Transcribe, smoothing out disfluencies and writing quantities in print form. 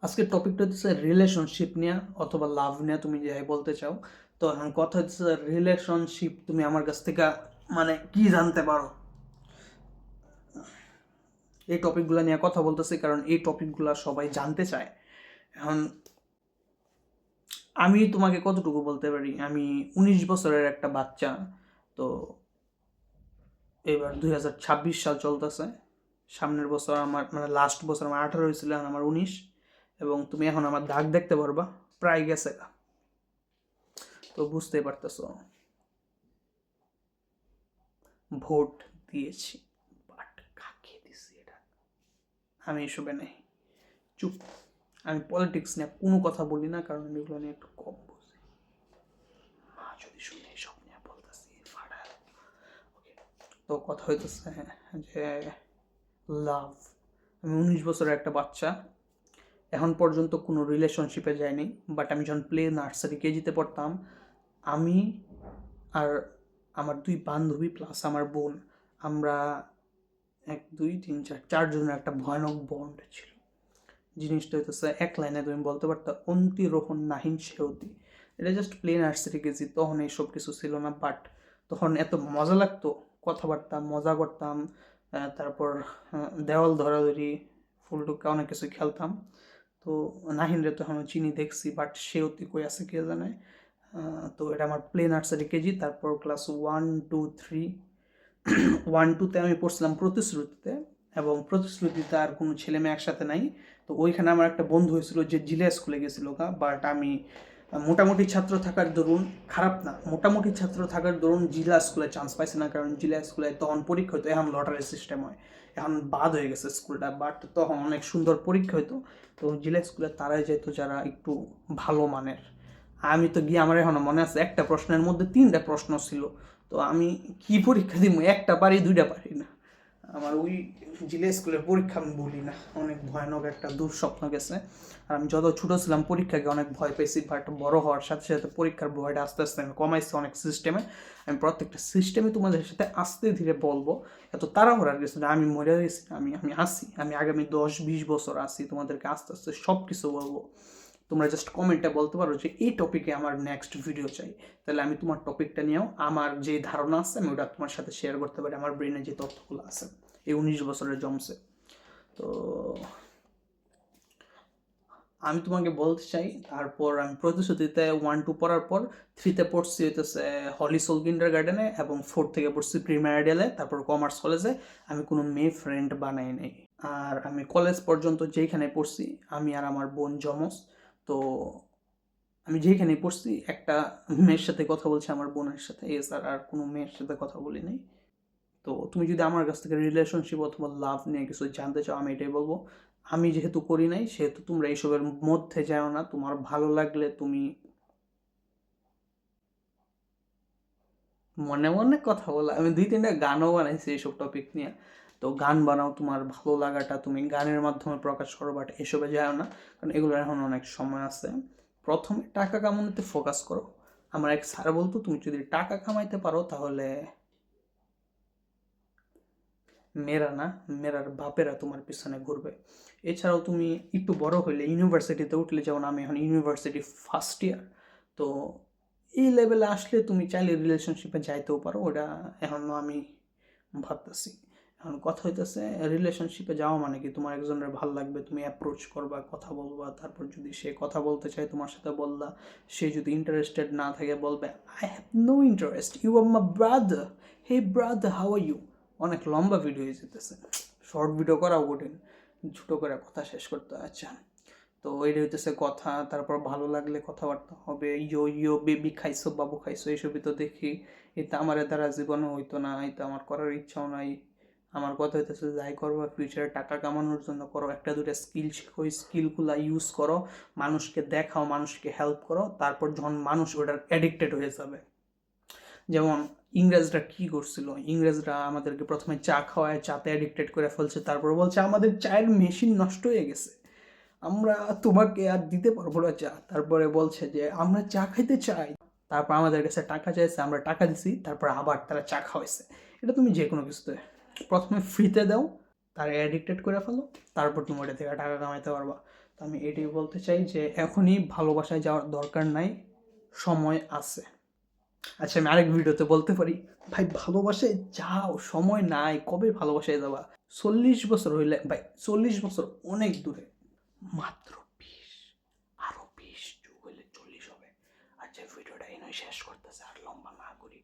আজকের টপিকটা হচ্ছে রিলেশনশিপ নিয়ে অথবা লাভ নিয়ে, তুমি যাই বলতে চাও। তো এখন কথা হচ্ছে রিলেশনশিপ, তুমি আমার কাছ থেকে মানে কি জানতে পারো এই টপিকগুলো নিয়ে কথা বলতেছি, কারণ এই টপিকগুলো সবাই জানতে চায়। এখন আমি তোমাকে কতটুকু বলতে পারি, আমি 19 বছরের একটা বাচ্চা। তো এবার 2026 সাল চলতেছে। সামনের বছর আমার মানে লাস্ট বছর আমার 18 হয়েছিল, এখন আমার 19। এবং তুমি এখন আমার দাগ দেখতে পারবা, প্রায় গেছে গা। তো বুঝতেই পারতেছো, ভোট দিয়েছি, বাট কাকে দিছি এটা আমি এসবে নেই, চুপ। আমি পলিটিক্স নিয়ে কোনো কথা বলি না, কারণ আমি এগুলো নিয়ে একটু কম বুঝি। মা যদি শুনে এইসব নিয়ে বলতেছি ফাটা। ওকে, তো কথা হইতেছে হ্যাঁ, যে লাভ। আমি 19 বছরের একটা বাচ্চা, এখন পর্যন্ত কোনো রিলেশনশিপে যাইনি। বাট আমি যখন প্লে নার্সারি কেজিতে পড়তাম, আমি আর আমার 2 বান্ধবী প্লাস আমার বোন, আমরা 1 2 3 4 4 জনের একটা ভয়ানক বন্ড ছিল। জিনিসটা হইতেছে এক লাইনে তুমি বলতে পারতা, অন্তি রোহন নাহিন সেওতি। এটা জাস্ট প্লেন আর্টসে গেছি, তখন এইসব কিছু ছিল না। বাট তখন এত মজা লাগতো, কথাবার্তা মজা করতাম। তারপর দেওয়াল ধরাধরি, ফুলটুকা অনেক কিছু খেলতাম। তো নাহিন রে তো এখনো চিনি দেখছি, বাট সেওতি কই আছে কে জানে। তো এটা আমার প্লে নার্সারি কেজি। তারপর ক্লাস 1 2 3, 1 2-তে আমি পড়ছিলাম প্রতিশ্রুতিতে, এবং প্রতিশ্রুতিতে আর কোনো ছেলে মেয়ে একসাথে নাই। তো ওইখানে আমার একটা বন্ধু হয়েছিল যে জিলা স্কুলে গেছিল গা। বাট আমি মোটামুটি ছাত্র থাকার দরুন, খারাপ না, মোটামুটি ছাত্র থাকার দরুন জিলা স্কুলে চান্স পাইছে না, কারণ জিলা স্কুলে তখন পরীক্ষা হতো, এখন লটারি সিস্টেম হয়, এখন বাদ হয়ে গেছে স্কুলটা। বাট তখন অনেক সুন্দর পরীক্ষা হতো। তো জিলা স্কুলে তারাই যেত যারা একটু ভালো মানের। আমি তো গিয়ে, আমার এখনো মনে আছে, একটা প্রশ্নের মধ্যে 3টা প্রশ্ন ছিল। তো আমি কি পরীক্ষা দিব, একটা পারি 2টা পারি না। আমার ওই জিলা স্কুলের পরীক্ষা আমি বলি না, অনেক ভয়ানক একটা দুঃস্বপ্ন গেছে। আর আমি যত ছোটো ছিলাম পরীক্ষাকে অনেক ভয় পেয়েছি, বাট বড় হওয়ার সাথে সাথে পরীক্ষার ভয়টা আস্তে আস্তে আমি কমাইছি অনেক সিস্টেমে। আমি প্রত্যেকটা সিস্টেমে তোমাদের সাথে আস্তে ধীরে বলবো, এত তাড়াহুড়ার কিছু না। আমি মরে গেছি, আমি আমি আসি, আমি আগামী 10 20 বছর আসি, তোমাদেরকে আস্তে আস্তে সব কিছু বলবো। তোমরা জাস্ট কমেন্টে বলতে পারো যে এই টপিকে আমার নেক্সট ভিডিও চাই, তাহলে আমি তোমার টপিকটা নিয়েও আমার যে ধারণা আছে আমি ওটা তোমার সাথে শেয়ার করতে পারি, আমার ব্রেনে যে তথ্যগুলো আছে এই 19 বছরের জমছে। তো আমি তোমাকে বলতে চাই, তারপর আমি প্রতিশ্রুতিতে 1 2 পড়ার পর 3তে পড়ছি হইতেছে হলি সোল কিন্ডার গার্ডেনে, এবং 4 থেকে পড়ছি প্রিম্যারিডালে, তারপর কমার্স কলেজে। আমি কোনো মেয়ে ফ্রেন্ড বানাই নাই। আর আমি কলেজ পর্যন্ত যেইখানে পড়ছি, আমি আর আমার বোন জমজ। তো আমি যেখানে পড়ছি একটা মেয়ের সাথে কথা বলছি, আমার বোনের সাথে, এছাড়া আর কোনো মেয়ের সাথে কথা বলি নাই। তো তুমি যদি আমার কাছ থেকে রিলেশনশিপ অথবা লাভ নিয়ে কিছু জানতে চাও, আমি এটাই বলবো, আমি যেহেতু করি নাই সেহেতু তোমরা এইসবের মধ্যে যাও না। তোমার ভালো লাগলে তুমি মনে মনে কথা বলো। আমি 2 3টা গানও বানাইছি এইসব টপিক নিয়ে। তো গান বানাও, তোমার ভালো লাগাটা তুমি গানের মাধ্যমে প্রকাশ করো, বাট এসবে যাও না, কারণ এগুলো এখন অনেক সময় আছে। প্রথমে টাকা কামানোতে ফোকাস করো। আমার এক স্যার বলতো, তুমি যদি টাকা কামাইতে পারো তাহলে মেয়েরা না, মেয়েরার বাপেরা তোমার পিছনে ঘুরবে। এছাড়াও তুমি একটু বড় হইলে ইউনিভার্সিটিতে উঠলে, যেমন আমি এখন ইউনিভার্সিটি ফার্স্ট ইয়ার, তো এই লেভেলে আসলে তুমি চাইলে রিলেশনশিপে যাইতেও পারো। ওটা এখনও আমি ভাবতেছি। এখন কথা হইতেছে, রিলেশনশিপে যাওয়া মানে কি, তোমার একজনের ভালো লাগবে, তুমি অ্যাপ্রোচ করবা, কথা বলবা, তারপর যদি সে কথা বলতে চায় তোমার সাথে বললা, সে যদি ইন্টারেস্টেড না থাকে বলবে I have no interest, you are my brother, hey brother how are you. অনেক লম্বা ভিডিও হয়ে যেতেছে, শর্ট ভিডিও করাও কঠিন, ছোটো করে কথা শেষ করতে হয়। আচ্ছা, তো এইটা হইতেছে কথা। তারপর ভালো লাগলে কথাবার্তা হবে, ইয়ো ইয়ো বেবি খাইছো, বাবু খাইছো, এইসবই তো দেখি। এটা আমার দ্বারা জীবনে হইতো না, এটা আমার করার ইচ্ছাও নাই। আমার কথা হইতেছে, যাই করবো ফিউচারে টাকা কামানোর জন্য করো, 1 2টা স্কিল শিখো, ওই স্কিলগুলো ইউজ করো, মানুষকে দেখাও, মানুষকে হেল্প করো। তারপর যখন মানুষ ওটার অ্যাডিক্টেড হয়ে যাবে, যেমন ইংরেজরা কি করছিল, ইংরেজরা আমাদেরকে প্রথমে চা খাওয়ায়, চাতে অ্যাডিক্টেড করে ফেলছে, তারপর বলছে আমাদের চায়ের মেশিন নষ্ট হয়ে গেছে, আমরা তোমাকে আর দিতে পারবো না চা। তারপরে বলছে যে আমরা চা খাইতে চাই, তারপর আমাদের কাছে টাকা চাইছে, আমরা টাকা দিছি, তারপর আবার তারা চা খাওয়াইছে। এটা তুমি যে কোনো কিছুতে প্রথমে ফ্রিতে দাও, তার অ্যাডিক্টেড করে ফেলো, তারপর তুমি ওটা থেকে টাকা কামাইতে পারবা। তো আমি এটাই বলতে চাই যে এখনই ভালোবাসায় যাওয়ার দরকার নাই, সময় আছে। আচ্ছা আমি আরেক ভিডিওতে বলতে পারি, ভাই ভালোবাসায় যাও, সময় নাই, কবে ভালোবাসায় যাবা? 40 বছর হইলে ভাই, 40 বছর অনেক দূরে, মাত্র 20, আরো 20 যুগ হইলে 40 হবে। আচ্ছা ভিডিওটা এনে শেষ করতেছে, আর লম্বা না করি।